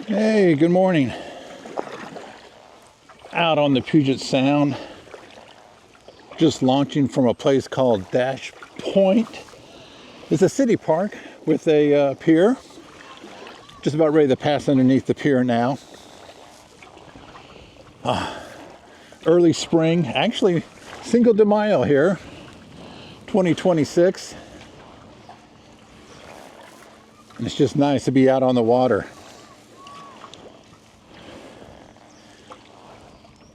Hey, good morning. Out on the Puget Sound, just launching from a place called Dash Point. It's a city park with a pier. Just about ready to pass underneath the pier now. Early spring, actually Cinco de Mayo here, 2026. And it's just nice to be out on the water.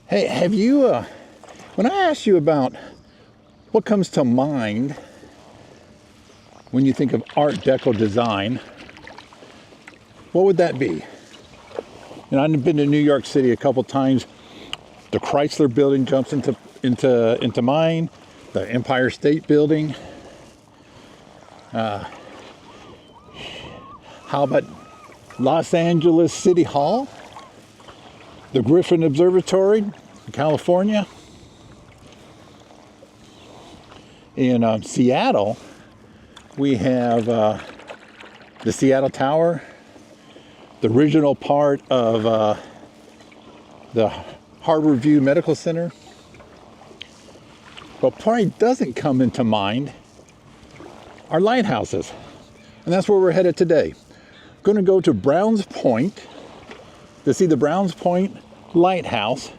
Hey, have you, when I asked you about what comes to mind when you think of Art Deco design, what would that be? And I've been to New York City a couple times. The Chrysler Building jumps into mind. The Empire State Building. How about Los Angeles City Hall? The Griffin Observatory in California. In Seattle, we have the Seattle Tower, the original part of the Harbor View Medical Center. But probably doesn't come into mind are lighthouses. And that's where we're headed today. Going to go to Browns Point to see the Browns Point Lighthouse,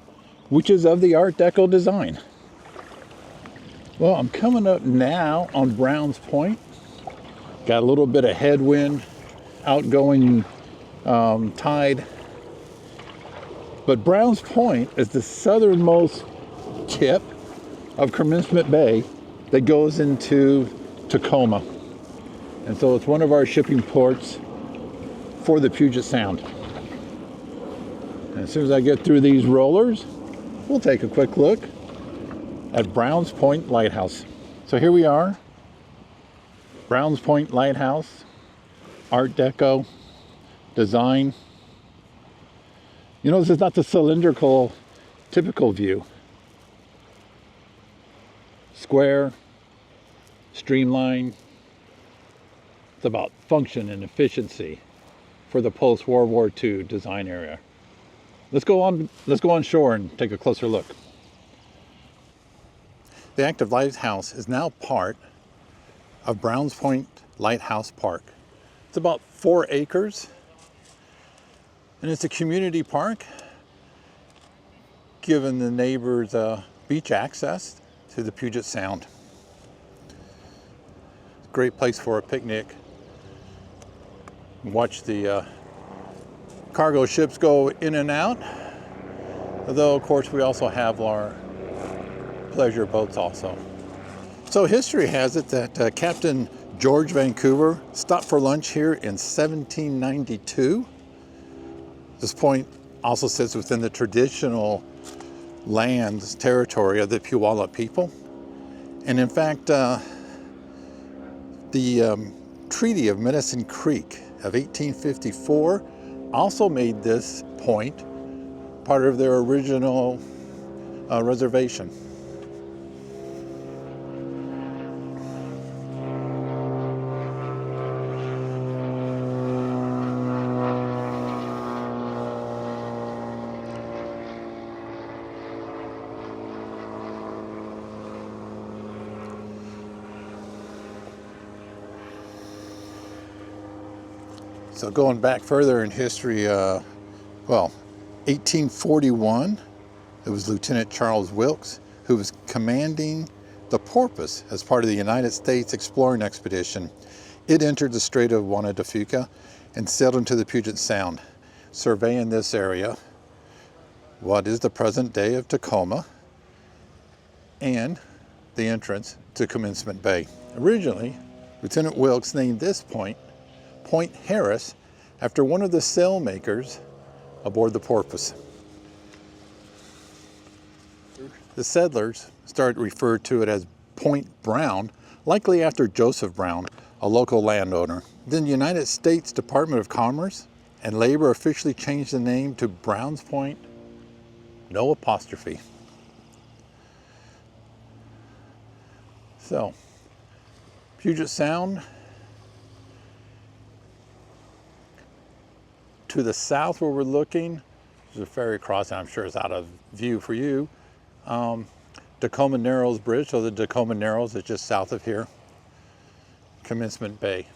which is of the Art Deco design. Well, I'm coming up now on Browns Point. Got a little bit of headwind, outgoing tide. But Browns Point is the southernmost tip of Commencement Bay that goes into Tacoma. And so it's one of our shipping ports for the Puget Sound. And as soon as I get through these rollers, we'll take a quick look at Browns Point Lighthouse. So here we are, Browns Point Lighthouse, Art Deco design. You know, this is not the cylindrical, typical view. Square, streamlined. It's about function and efficiency for the post-World War II design area. Let's go on shore and take a closer look. The active lighthouse is now part of Browns Point Lighthouse Park. It's about 4 acres, and it's a community park, giving the neighbors beach access to the Puget Sound. Great place for a picnic. Watch the cargo ships go in and out. Although, of course, we also have our pleasure boats also. So history has it that Captain George Vancouver stopped for lunch here in 1792. This point also sits within the traditional lands, territory of the Puyallup people. And in fact, the Treaty of Medicine Creek of 1854 also made this point part of their original reservation. So going back further in history, 1841, it was Lieutenant Charles Wilkes who was commanding the Porpoise as part of the United States exploring expedition. It entered the Strait of Juan de Fuca and sailed into the Puget Sound, surveying this area, what is the present day of Tacoma, and the entrance to Commencement Bay. Originally, Lieutenant Wilkes named this point Point Harris, after one of the sail makers aboard the Porpoise. The settlers started to refer to it as Point Brown, likely after Joseph Brown, a local landowner. Then the United States Department of Commerce and Labor officially changed the name to Browns Point, no apostrophe. So, Puget Sound, To the south where we're looking, there's a ferry crossing. I'm sure it's out of view for you. Tacoma Narrows Bridge, so the Tacoma Narrows is just south of here. Commencement Bay.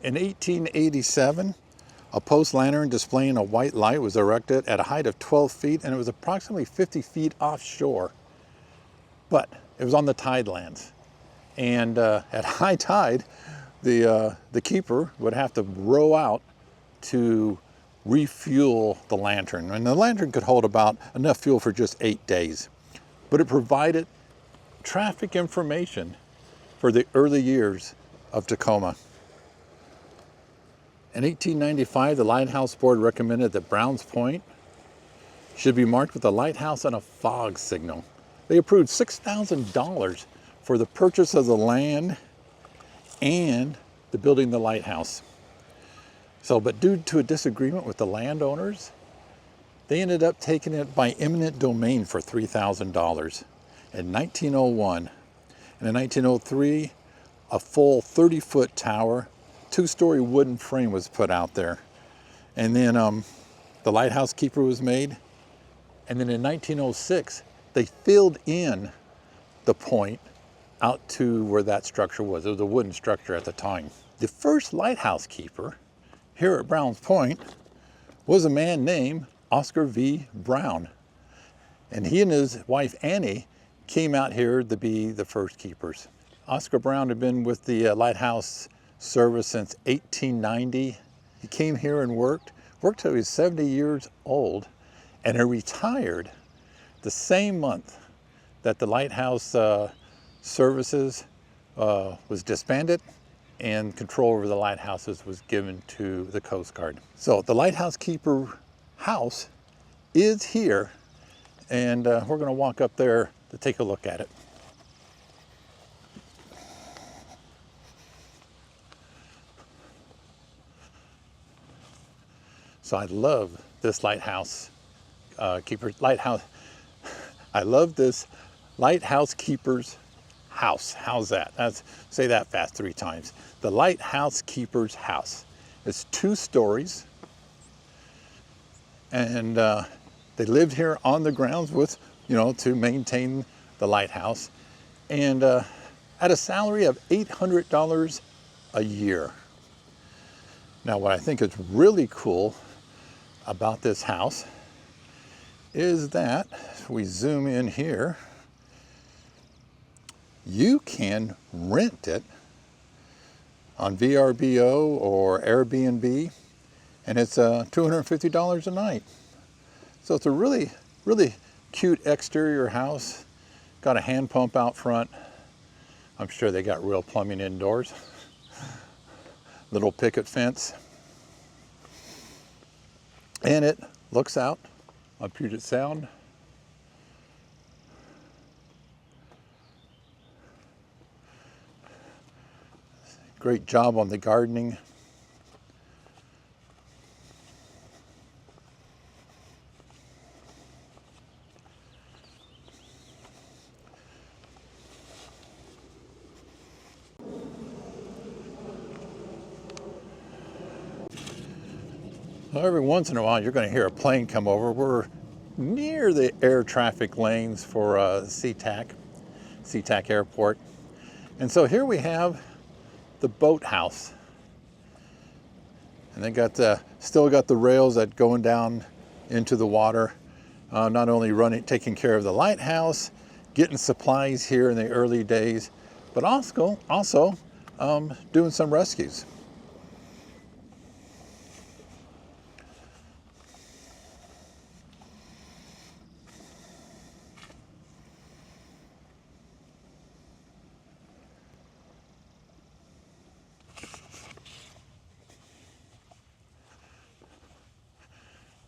In 1887, a post lantern displaying a white light was erected at a height of 12 feet, and it was approximately 50 feet offshore. But it was on the tidelands. And at high tide, the keeper would have to row out to refuel the lantern. And the lantern could hold about enough fuel for just 8 days. But it provided traffic information for the early years of Tacoma. In 1895, the Lighthouse Board recommended that Browns Point should be marked with a lighthouse and a fog signal. They approved $6,000 for the purchase of the land and the building the lighthouse. So, but due to a disagreement with the landowners, they ended up taking it by eminent domain for $3,000 in 1901. And in 1903, a full 30-foot tower, 2-story wooden frame was put out there. And then the lighthouse keeper was made. And then in 1906, they filled in the point out to where that structure was. It was a wooden structure at the time. The first lighthouse keeper here at Browns Point was a man named Oscar V. Brown. And he and his wife Annie came out here to be the first keepers. Oscar Brown had been with the lighthouse service since 1890. He came here and worked till he was 70 years old, and he retired the same month that the lighthouse services was disbanded and control over the lighthouses was given to the Coast Guard. So the lighthouse keeper house is here, and we're going to walk up there to take a look at it. So I love this lighthouse lighthouse. I love this lighthouse keeper's house. How's that? Say that fast 3 times. The lighthouse keeper's house. It's 2 stories, and they lived here on the grounds with, to maintain the lighthouse, and at a salary of $800 a year. Now, what I think is really cool about this house is that, if we zoom in here, you can rent it on VRBO or Airbnb, and it's $250 a night. So it's a really, really cute exterior house. Got a hand pump out front. I'm sure they got real plumbing indoors. Little picket fence. And it looks out on Puget Sound. Great job on the gardening. Well, every once in a while, you're going to hear a plane come over. We're near the air traffic lanes for SeaTac Airport. And so here we have the boathouse. And they got still got the rails that going down into the water. Not only taking care of the lighthouse, getting supplies here in the early days, but also doing some rescues.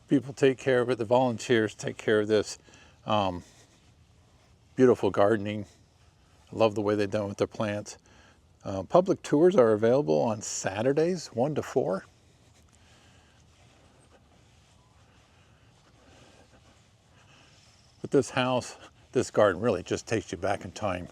People take care of it, the volunteers take care of this beautiful gardening. I love the way they've done with their plants. Public tours are available on Saturdays, 1 to 4. But this house, this garden really just takes you back in time.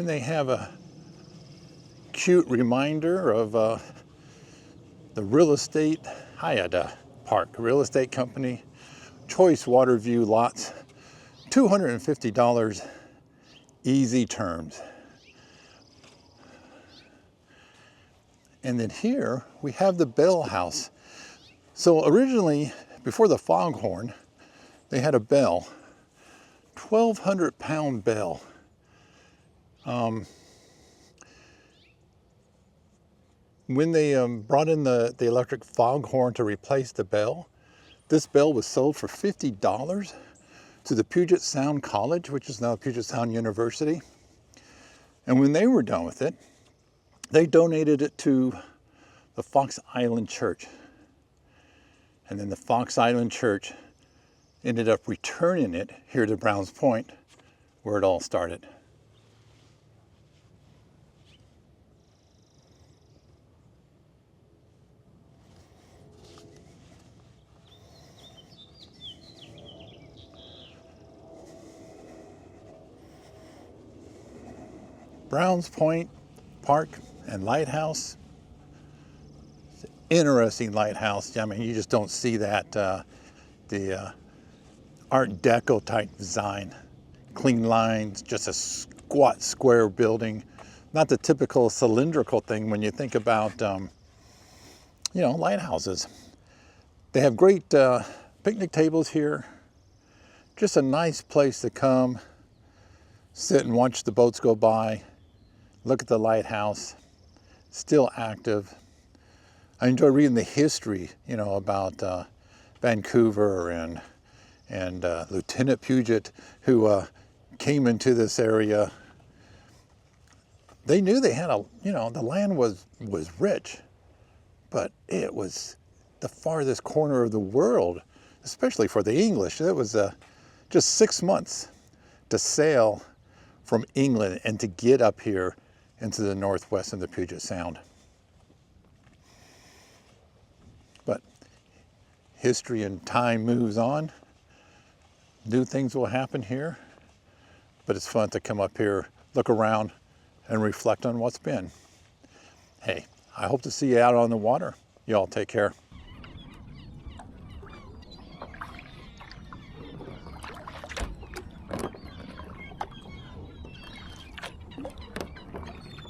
And they have a cute reminder of the real estate Hayada Park, real estate company, choice water view lots, $250 easy terms. And then here we have the bell house. So originally, before the foghorn, they had a bell, 1,200-pound bell. When they brought in the electric foghorn to replace the bell, this bell was sold for $50 to the Puget Sound College, which is now Puget Sound University. And when they were done with it, they donated it to the Fox Island Church. And then the Fox Island Church ended up returning it here to Browns Point, where it all started. Browns Point Park and Lighthouse. It's an interesting lighthouse. I mean, you just don't see that, the Art Deco type design. Clean lines, just a squat square building. Not the typical cylindrical thing when you think about, you know, lighthouses. They have great picnic tables here. Just a nice place to come, sit and watch the boats go by. Look at the lighthouse, still active. I enjoy reading the history, you know, about Vancouver and Lieutenant Puget, who came into this area. They knew they had you know, the land was rich, but it was the farthest corner of the world, especially for the English. It was just 6 months to sail from England and to get up here into the northwest of the Puget Sound. But history and time moves on. New things will happen here, but it's fun to come up here, look around, and reflect on what's been. Hey, I hope to see you out on the water. Y'all take care.